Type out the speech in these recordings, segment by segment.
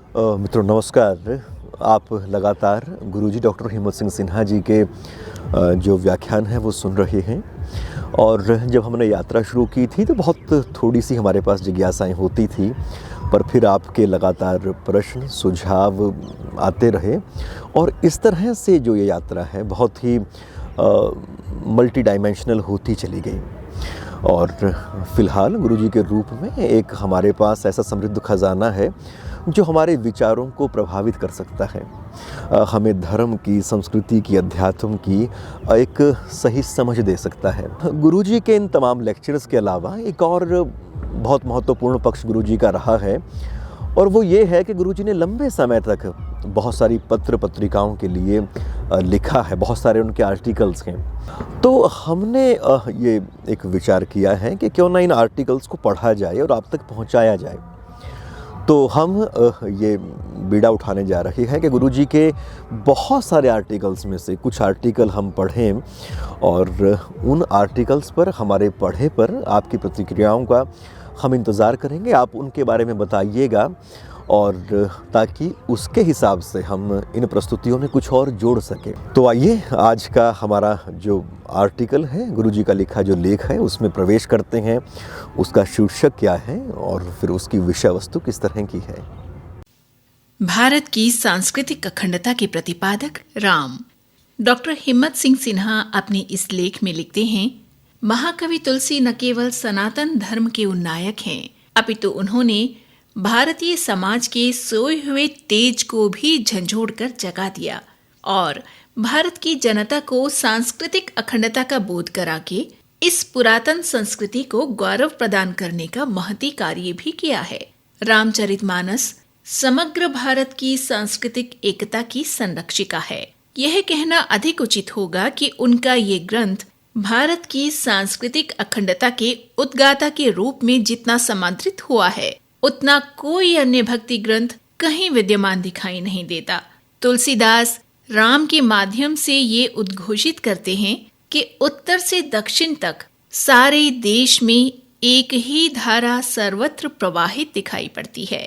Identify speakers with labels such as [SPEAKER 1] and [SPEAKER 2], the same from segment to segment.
[SPEAKER 1] मित्रों नमस्कार। आप लगातार गुरुजी डॉक्टर हिम्मत सिंह सिन्हा जी के जो व्याख्यान हैं वो सुन रहे हैं। और जब हमने यात्रा शुरू की थी तो बहुत थोड़ी सी हमारे पास जिज्ञासाएं होती थी, पर फिर आपके लगातार प्रश्न सुझाव आते रहे और इस तरह से जो ये यात्रा है बहुत ही मल्टी डायमेंशनल होती चली गई। और फ़िलहाल गुरुजी के रूप में एक हमारे पास ऐसा समृद्ध खजाना है जो हमारे विचारों को प्रभावित कर सकता है, हमें धर्म की, संस्कृति की, अध्यात्म की एक सही समझ दे सकता है। गुरुजी के इन तमाम लेक्चर्स के अलावा एक और बहुत महत्वपूर्ण पक्ष गुरुजी का रहा है और वो ये है कि गुरुजी ने लंबे समय तक बहुत सारी पत्र पत्रिकाओं के लिए लिखा है, बहुत सारे उनके आर्टिकल्स हैं। तो हमने ये एक विचार किया है कि क्यों ना इन आर्टिकल्स को पढ़ा जाए और आप तक पहुंचाया जाए। तो हम ये बीड़ा उठाने जा रहे हैं कि गुरुजी के बहुत सारे आर्टिकल्स में से कुछ आर्टिकल हम पढ़ें और उन आर्टिकल्स पर, हमारे पढ़े पर आपकी प्रतिक्रियाओं का हम इंतज़ार करेंगे। आप उनके बारे में बताइएगा और ताकि उसके हिसाब से हम इन प्रस्तुतियों में कुछ और जोड़ सकें। तो आइए आज का हमारा जो आर्टिकल है, गुरुजी का लिखा जो लेख है, उसमें प्रवेश करते हैं। उसका शीर्षक क्या है और फिर उसकी विषय वस्तु किस तरह की है।
[SPEAKER 2] भारत की सांस्कृतिक अखंडता के प्रतिपादक राम। डॉक्टर हिम्मत सिंह सिन्हा अपने इस लेख में लिखते हैं, महाकवि तुलसी न केवल सनातन धर्म के उन्नायक हैं, अपितु उन्होंने भारतीय समाज के सोए हुए तेज को भी झंझोड़ कर जगा दिया और भारत की जनता को सांस्कृतिक अखंडता का बोध करा के इस पुरातन संस्कृति को गौरव प्रदान करने का महती कार्य भी किया है। रामचरितमानस समग्र भारत की सांस्कृतिक एकता की संरक्षिका है। यह कहना अधिक उचित होगा कि उनका ये ग्रंथ भारत की सांस्कृतिक अखंडता के उद्गाता के रूप में जितना समादृत हुआ है, उतना कोई अन्य भक्ति ग्रंथ कहीं विद्यमान दिखाई नहीं देता। तुलसीदास राम के माध्यम से ये उद्घोषित करते हैं कि उत्तर से दक्षिण तक सारे देश में एक ही धारा सर्वत्र प्रवाहित दिखाई पड़ती है।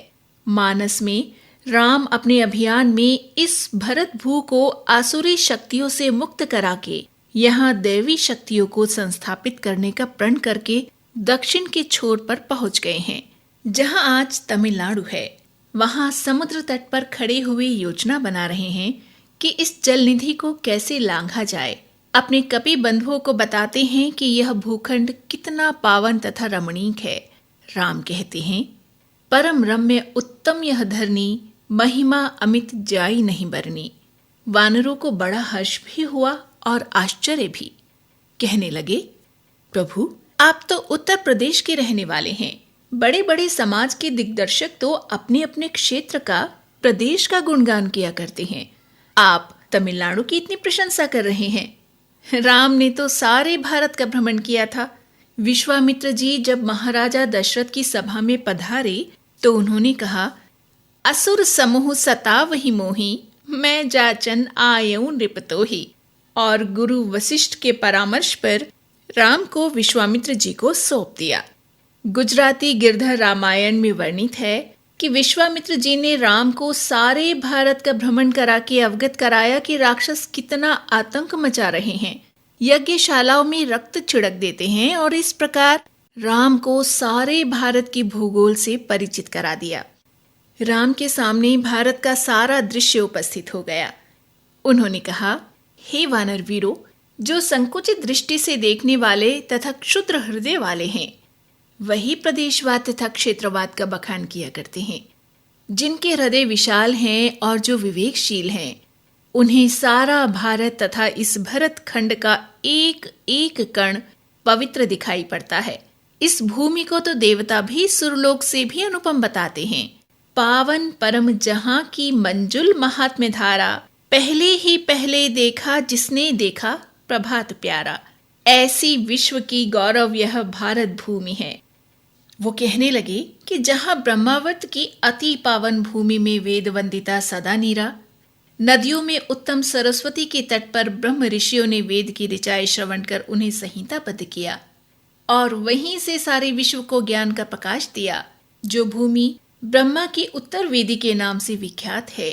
[SPEAKER 2] मानस में राम अपने अभियान में इस भरत भू को आसुरी शक्तियों से मुक्त करा के यहाँ दैवी शक्तियों को संस्थापित करने का प्रण करके दक्षिण के छोर पर पहुंच गए हैं। जहां आज तमिलनाडु है, वहां समुद्र तट पर खड़े हुए योजना बना रहे हैं कि इस जल निधि को कैसे लांघा जाए। अपने कपि बंधुओं को बताते हैं कि यह भूखंड कितना पावन तथा रमणीक है। राम कहते हैं, परम रम्य उत्तम यह धरनी, महिमा अमित जाई नहीं बरनी। वानरों को बड़ा हर्ष भी हुआ और आश्चर्य भी। कहने लगे, प्रभु आप तो उत्तर प्रदेश के रहने वाले हैं, बड़े बड़े समाज के दिग्दर्शक तो अपने अपने क्षेत्र का, प्रदेश का गुणगान किया करते हैं, आप तमिलनाडु की इतनी प्रशंसा कर रहे हैं। राम ने तो सारे भारत का भ्रमण किया था। विश्वामित्र जी जब महाराजा दशरथ की सभा में पधारे तो उन्होंने कहा, असुर समूह सतावहि मोहि, मैं जाचन आयऊ नृपतोहि। और गुरु वशिष्ठ के परामर्श पर राम को विश्वामित्र जी को सौंप दिया। गुजराती गिरधर रामायण में वर्णित है कि विश्वामित्र जी ने राम को सारे भारत का भ्रमण करा के अवगत कराया कि राक्षस कितना आतंक मचा रहे हैं, यज्ञशालाओं में रक्त छिड़क देते हैं, और इस प्रकार राम को सारे भारत की भूगोल से परिचित करा दिया। राम के सामने भारत का सारा दृश्य उपस्थित हो गया। उन्होंने कहा, हे वानर वीरों, जो संकुचित दृष्टि से देखने वाले तथा क्षुद्र हृदय वाले हैं, वही प्रदेशवाद तथा क्षेत्रवाद का बखान किया करते हैं। जिनके हृदय विशाल हैं और जो विवेकशील हैं, उन्हें सारा भारत तथा इस भरत खंड का एक एक कण पवित्र दिखाई पड़ता है। इस भूमि को तो देवता भी सुरलोक से भी अनुपम बताते हैं। पावन परम जहां की मंजुल महात्म्य धारा, पहले ही पहले देखा जिसने देखा प्रभात प्यारा। ऐसी विश्व की गौरव यह भारत भूमि है। वो कहने लगे कि जहां ब्रह्मावर्त की अति पावन भूमि में वेद वंदिता सदा नीरा, नदियों में उत्तम सरस्वती के तट पर ब्रह्म ऋषियों ने वेद की ऋचाएं श्रवण कर उन्हें संहिताबद्ध किया और वहीं से सारे विश्व को ज्ञान का प्रकाश दिया। जो भूमि ब्रह्मा की उत्तर वेदी के नाम से विख्यात है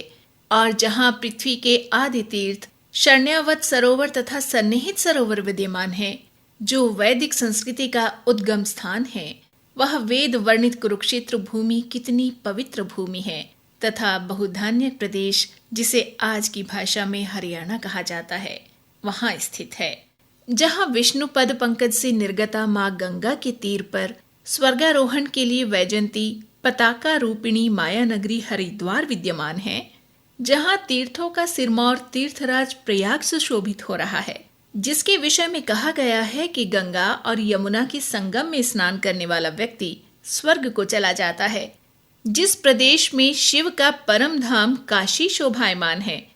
[SPEAKER 2] और जहां पृथ्वी के आदि तीर्थ शरण्यावत सरोवर तथा सन्निहित सरोवर विद्यमान है, जो वैदिक संस्कृति का उद्गम स्थान है, वह वेद वर्णित कुरुक्षेत्र भूमि कितनी पवित्र भूमि है तथा बहुधान्य प्रदेश, जिसे आज की भाषा में हरियाणा कहा जाता है, वहां स्थित है। जहां विष्णु पद पंकज से निर्गता मां गंगा के तीर पर स्वर्गारोहण के लिए वैजंती पताका रूपिणी माया नगरी हरिद्वार विद्यमान है, जहां तीर्थों का सिरमौर तीर्थराज प्रयाग सुशोभित हो रहा है, जिसके विषय में कहा गया है कि गंगा और यमुना के संगम में स्नान करने वाला व्यक्ति स्वर्ग को चला जाता है। जिस प्रदेश में शिव का परम धाम काशी शोभायमान है,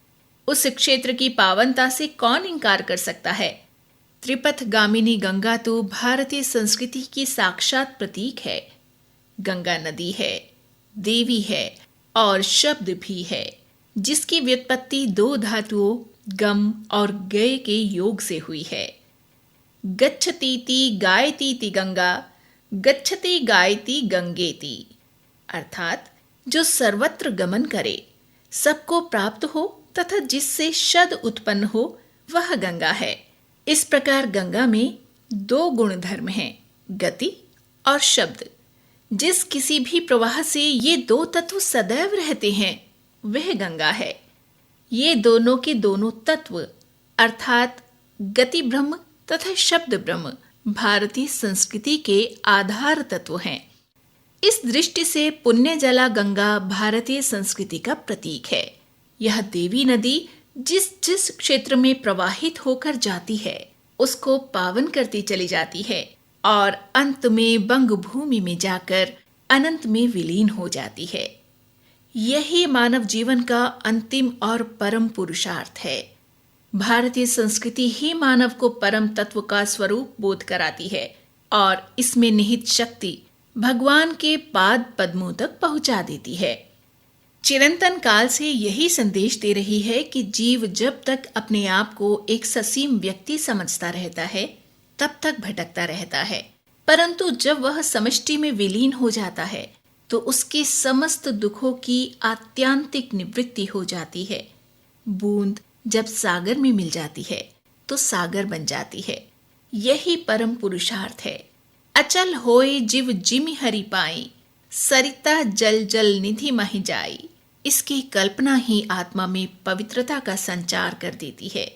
[SPEAKER 2] उस क्षेत्र की पावनता से कौन इंकार कर सकता है। त्रिपथ गामिनी गंगा तो भारतीय संस्कृति की साक्षात प्रतीक है। गंगा नदी है, देवी है और शब्द भी है, जिसकी व्युत्पत्ति दो धातुओं गम और गय के योग से हुई है। गच्छतीति गायतीति गंगा, गच्छति गायति गंगेति, अर्थात जो सर्वत्र गमन करे, सबको प्राप्त हो तथा जिससे शद उत्पन्न हो, वह गंगा है। इस प्रकार गंगा में दो गुण धर्म हैं, गति और शब्द। जिस किसी भी प्रवाह से ये दो तत्व सदैव रहते हैं, वह गंगा है। ये दोनों के दोनों तत्व अर्थात गति ब्रह्म तथा शब्द ब्रह्म भारतीय संस्कृति के आधार तत्व हैं। इस दृष्टि से पुण्य जला गंगा भारतीय संस्कृति का प्रतीक है। यह देवी नदी जिस जिस क्षेत्र में प्रवाहित होकर जाती है, उसको पावन करती चली जाती है और अंत में बंग भूमि में जाकर अनंत में विलीन हो जाती है। यही मानव जीवन का अंतिम और परम पुरुषार्थ है। भारतीय संस्कृति ही मानव को परम तत्व का स्वरूप बोध कराती है और इसमें निहित शक्ति भगवान के पाद पद्मों तक पहुंचा देती है। चिरंतन काल से यही संदेश दे रही है कि जीव जब तक अपने आप को एक ससीम व्यक्ति समझता रहता है, तब तक भटकता रहता है, परंतु जब वह समष्टि में विलीन हो जाता है तो उसके समस्त दुखों की आत्यांतिक निवृत्ति हो जाती है। बूंद जब सागर में मिल जाती है तो सागर बन जाती है। यही परम पुरुषार्थ है। अचल होए जिव जिमि हरि पाई, सरिता जल जल निधि महि जाई। इसकी कल्पना ही आत्मा में पवित्रता का संचार कर देती है।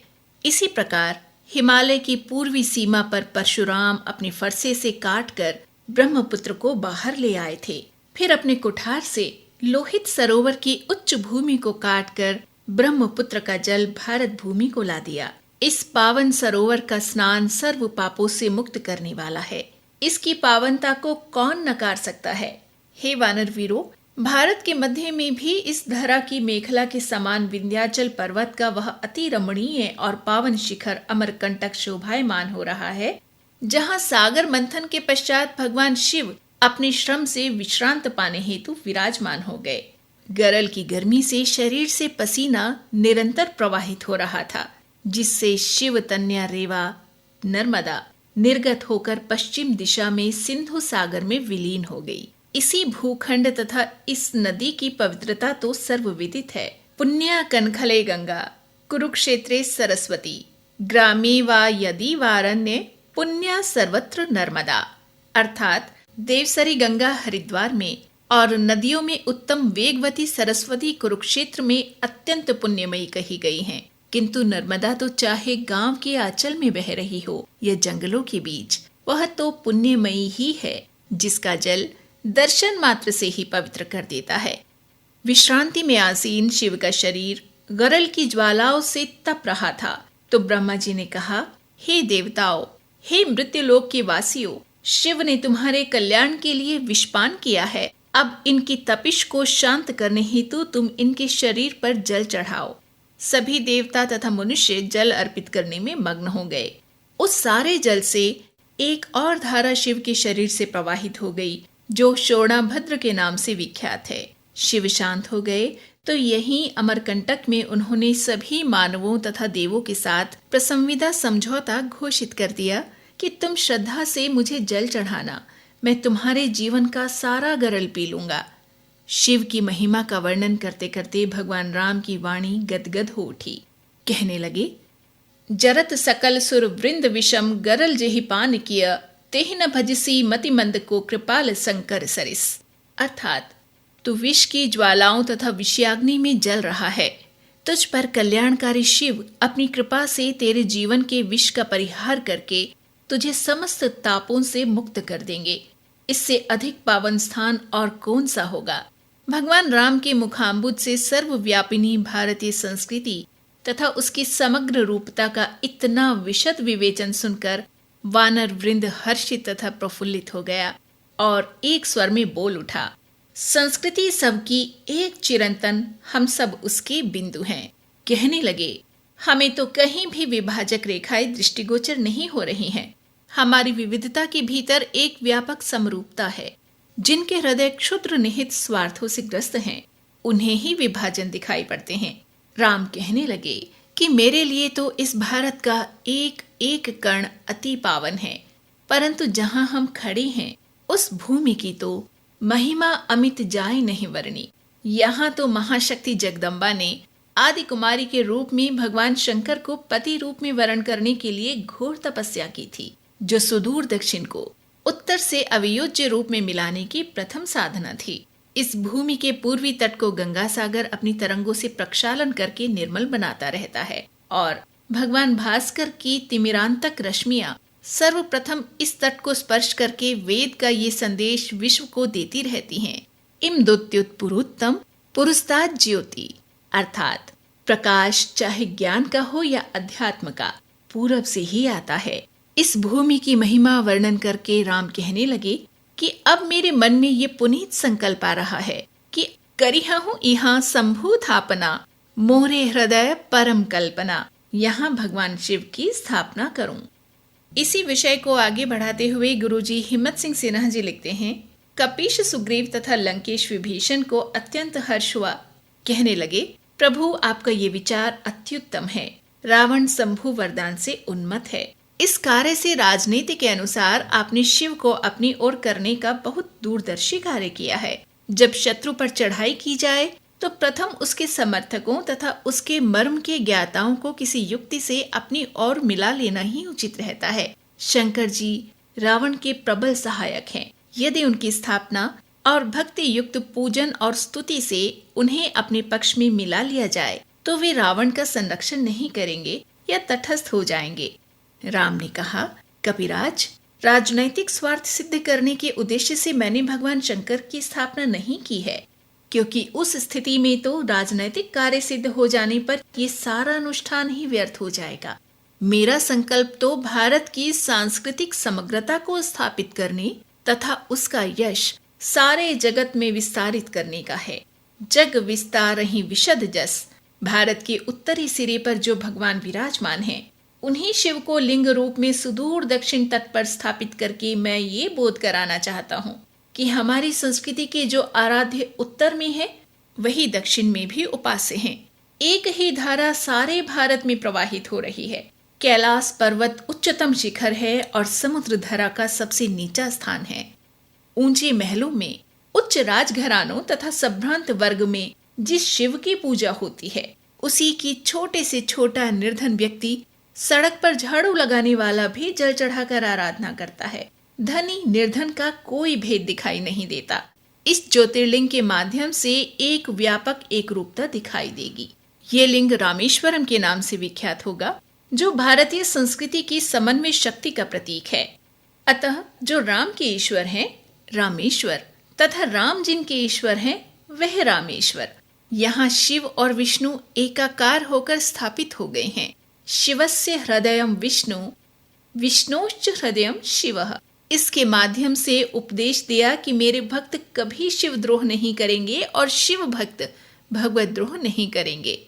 [SPEAKER 2] इसी प्रकार हिमालय की पूर्वी सीमा पर परशुराम अपने फरसे से काटकर ब्रह्मपुत्र को बाहर ले आए थे। फिर अपने कुठार से लोहित सरोवर की उच्च भूमि को काटकर ब्रह्मपुत्र का जल भारत भूमि को ला दिया। इस पावन सरोवर का स्नान सर्व पापों से मुक्त करने वाला है। इसकी पावनता को कौन नकार सकता है। हे वानर वीरों, भारत के मध्य में भी इस धरा की मेखला के समान विंध्याचल पर्वत का वह अति रमणीय और पावन शिखर अमरकंटक शोभायमान हो रहा है, जहां सागर मंथन के पश्चात भगवान शिव अपने श्रम से विश्रांत पाने हेतु विराजमान हो गए। गरल की गर्मी से शरीर से पसीना निरंतर प्रवाहित हो रहा था, जिससे शिव तन्या रेवा नर्मदा निर्गत होकर पश्चिम दिशा में सिंधु सागर में विलीन हो गई। इसी भूखंड तथा इस नदी की पवित्रता तो सर्वविदित है। पुण्या कनखले गंगा, कुरुक्षेत्रे सरस्वती, ग्रामे वा यदि वारण्य, पुण्या सर्वत्र नर्मदा। अर्थात देवसरी गंगा हरिद्वार में और नदियों में उत्तम वेगवती सरस्वती कुरुक्षेत्र में अत्यंत पुण्यमयी कही गई हैं। किंतु नर्मदा तो चाहे गांव के आंचल में बह रही हो या जंगलों के बीच, वह तो पुण्यमयी ही है, जिसका जल दर्शन मात्र से ही पवित्र कर देता है। विश्रांति में आसीन शिव का शरीर गरल की ज्वालाओं से तप रहा था, तो ब्रह्मा जी ने कहा, हे देवताओं, हे मृत्युलोक के वासियों, शिव ने तुम्हारे कल्याण के लिए विषपान किया है। अब इनकी तपिश को शांत करने हेतु तुम इनके शरीर पर जल चढ़ाओ। सभी देवता तथा मनुष्य जल अर्पित करने में मग्न हो गए। उस सारे जल से एक और धारा शिव के शरीर से प्रवाहित हो गई, जो शोणाभद्र के नाम से विख्यात है। शिव शांत हो गए तो यहीं अमरकंटक में उन्होंने सभी मानवों तथा देवों के साथ प्रसंविदा समझौता घोषित कर दिया कि तुम श्रद्धा से मुझे जल चढ़ाना, मैं तुम्हारे जीवन का सारा गरल पी लूंगा। शिव की महिमा का वर्णन करते करते भगवान राम की वाणी गदगद हो उठी। कहने लगे, जरत सकल सुर वृंद विषम गरल जेहि पान किय, तेहि न भजसी मति मंद को कृपाल शंकर सरिस। अर्थात तू विष की ज्वालाओं तथा विषयाग्नि में जल रहा है। तुझ पर कल्याणकारी शिव अपनी कृपा से तेरे जीवन के विष का परिहार करके तुझे समस्त तापों से मुक्त कर देंगे। इससे अधिक पावन स्थान और कौन सा होगा। भगवान राम के मुखाम्बुज से सर्वव्यापिनी भारतीय संस्कृति तथा उसकी समग्र रूपता का इतना विशद विवेचन सुनकर वानर वृंद हर्षित तथा प्रफुल्लित हो गया और एक स्वर में बोल उठा, संस्कृति सबकी एक चिरंतन, हम सब उसके बिंदु हैं। कहने लगे, हमें तो कहीं भी विभाजक रेखाएं दृष्टिगोचर नहीं हो रही हैं। हमारी विविधता के भीतर एक व्यापक समरूपता है। जिनके हृदय क्षुद्र निहित स्वार्थों से ग्रस्त हैं, उन्हें ही विभाजन दिखाई पड़ते हैं। राम कहने लगे कि मेरे लिए तो इस भारत का एक एक कण अति पावन है, परंतु जहां हम खड़े हैं उस भूमि की तो महिमा अमित जाए नहीं वर्णी। यहाँ तो महाशक्ति जगदम्बा ने आदि कुमारी के रूप में भगवान शंकर को पति रूप में वरण करने के लिए घोर तपस्या की थी, जो सुदूर दक्षिण को उत्तर से अवियोज्य रूप में मिलाने की प्रथम साधना थी। इस भूमि के पूर्वी तट को गंगा सागर अपनी तरंगों से प्रक्षालन करके निर्मल बनाता रहता है और भगवान भास्कर की तिमिरांतक रश्मियां सर्वप्रथम इस तट को स्पर्श करके वेद का ये संदेश विश्व को देती रहती हैं। इमदुत्युत पुरुत्तम पुरुस्ताद ज्योति, अर्थात प्रकाश चाहे ज्ञान का हो या अध्यात्म का, पूरब से ही आता है। इस भूमि की महिमा वर्णन करके राम कहने लगे कि अब मेरे मन में ये पुनीत संकल्प आ रहा है कि करिहा हूँ यहाँ शंभु थापना, मोरे हृदय परम कल्पना, यहाँ भगवान शिव की स्थापना करूं। इसी विषय को आगे बढ़ाते हुए गुरुजी हिम्मत सिंह सिन्हा जी लिखते हैं, कपीश सुग्रीव तथा लंकेश विभीषण को अत्यंत हर्ष हुआ। कहने लगे, प्रभु आपका ये विचार अत्युत्तम है। रावण शंभु वरदान से उन्मत्त है। इस कार्य से राजनीति के अनुसार आपने शिव को अपनी ओर करने का बहुत दूरदर्शी कार्य किया है। जब शत्रु पर चढ़ाई की जाए तो प्रथम उसके समर्थकों तथा उसके मर्म के ज्ञाताओं को किसी युक्ति से अपनी ओर मिला लेना ही उचित रहता है। शंकर जी रावण के प्रबल सहायक हैं। यदि उनकी स्थापना और भक्ति युक्त पूजन और स्तुति से उन्हें अपने पक्ष में मिला लिया जाए तो वे रावण का संरक्षण नहीं करेंगे या तटस्थ हो जाएंगे। राम ने कहा, कपिराज, राजनैतिक स्वार्थ सिद्ध करने के उद्देश्य से मैंने भगवान शंकर की स्थापना नहीं की है, क्योंकि उस स्थिति में तो राजनैतिक कार्य सिद्ध हो जाने पर ये सारा अनुष्ठान ही व्यर्थ हो जाएगा। मेरा संकल्प तो भारत की सांस्कृतिक समग्रता को स्थापित करने तथा उसका यश सारे जगत में विस्तारित करने का है। जग विस्तार ही विशद जस, भारत के उत्तरी सिरे पर जो भगवान विराजमान हैं, उन्हीं शिव को लिंग रूप में सुदूर दक्षिण तट पर स्थापित करके मैं ये बोध कराना चाहता हूँ कि हमारी संस्कृति के जो आराध्य उत्तर में है, वही दक्षिण में भी उपास्य हैं। एक ही धारा सारे भारत में प्रवाहित हो रही है। कैलाश पर्वत उच्चतम शिखर है और समुद्र धरा का सबसे नीचा स्थान है। ऊंचे महलों में, उच्च राजघरानों तथा संभ्रांत वर्ग में जिस शिव की पूजा होती है, उसी की छोटे से छोटा निर्धन व्यक्ति, सड़क पर झाड़ू लगाने वाला भी जल चढ़ाकर आराधना करता है। धनी निर्धन का कोई भेद दिखाई नहीं देता। इस ज्योतिर्लिंग के माध्यम से एक व्यापक एक रूपता दिखाई देगी। ये लिंग रामेश्वरम के नाम से विख्यात होगा, जो भारतीय संस्कृति की समन्वय शक्ति का प्रतीक है। अतः जो राम के ईश्वर हैं, रामेश्वर, तथा राम जिनके ईश्वर हैं, वह रामेश्वर। यहाँ शिव और विष्णु एकाकार होकर स्थापित हो गए हैं। शिवस्य हृदयम विष्णु, विष्णोश्च हृदयम शिवः। इसके माध्यम से उपदेश दिया कि मेरे भक्त कभी शिव द्रोह नहीं करेंगे और शिव भक्त भगवत द्रोह नहीं करेंगे।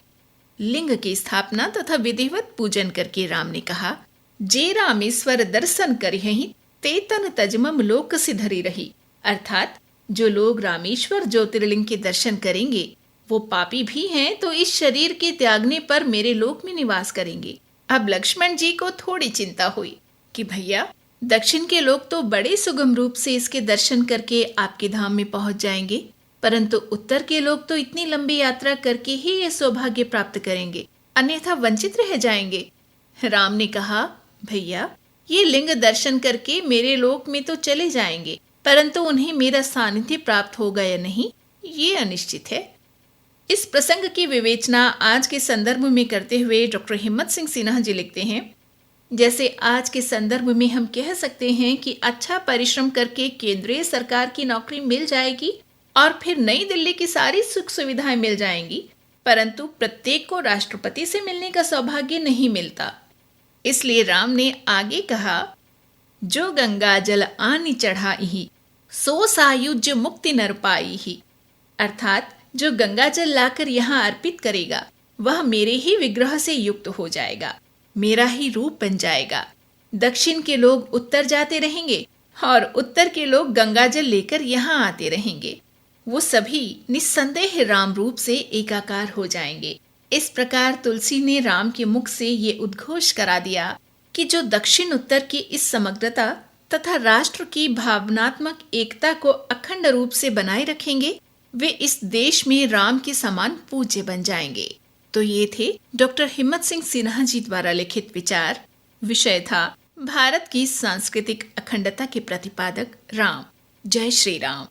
[SPEAKER 2] लिंग की स्थापना तथा विधिवत पूजन करके राम ने कहा, जे रामेश्वर दर्शन करिहि ते तन तजमम लोक सिधरी रही। अर्थात जो लोग रामेश्वर ज्योतिर्लिंग के दर्शन करेंगे वो पापी भी हैं तो इस शरीर के त्यागने पर मेरे लोक में निवास करेंगे। अब लक्ष्मण जी को थोड़ी चिंता हुई कि भैया, दक्षिण के लोग तो बड़े सुगम रूप से इसके दर्शन करके आपके धाम में पहुंच जाएंगे, परंतु उत्तर के लोग तो इतनी लंबी यात्रा करके ही ये सौभाग्य प्राप्त करेंगे, अन्यथा वंचित रह जाएंगे। राम ने कहा, भैया, ये लिंग दर्शन करके मेरे लोक में तो चले जाएंगे, परंतु उन्हें मेरा सानिध्य प्राप्त होगा या नहीं, ये अनिश्चित है। इस प्रसंग की विवेचना आज के संदर्भ में करते हुए डॉक्टर हिम्मत सिंह सिन्हा जी लिखते हैं, जैसे आज के संदर्भ में हम कह सकते हैं कि अच्छा परिश्रम करके केंद्रीय सरकार की नौकरी मिल जाएगी और फिर नई दिल्ली की सारी सुख सुविधाएं मिल जाएंगी, परंतु प्रत्येक को राष्ट्रपति से मिलने का सौभाग्य नहीं मिलता। इसलिए राम ने आगे कहा, जो गंगा जल आनी चढ़ाई सो सायुज्य मुक्ति नर पाई ही, अर्थात जो गंगा जल लाकर यहाँ अर्पित करेगा वह मेरे ही विग्रह से युक्त हो जाएगा, मेरा ही रूप बन जाएगा। दक्षिण के लोग उत्तर जाते रहेंगे और उत्तर के लोग गंगा जल लेकर यहाँ आते रहेंगे, वो सभी निस्संदेह राम रूप से एकाकार हो जाएंगे। इस प्रकार तुलसी ने राम के मुख से ये उद्घोष करा दिया कि जो दक्षिण उत्तर की इस समग्रता तथा राष्ट्र की भावनात्मक एकता को अखंड रूप से बनाए रखेंगे, वे इस देश में राम के समान पूज्य बन जाएंगे। तो ये थे डॉक्टर हिम्मत सिंह सिन्हा जी द्वारा लिखित विचार। विषय था भारत की सांस्कृतिक अखंडता के प्रतिपादक राम। जय श्री राम।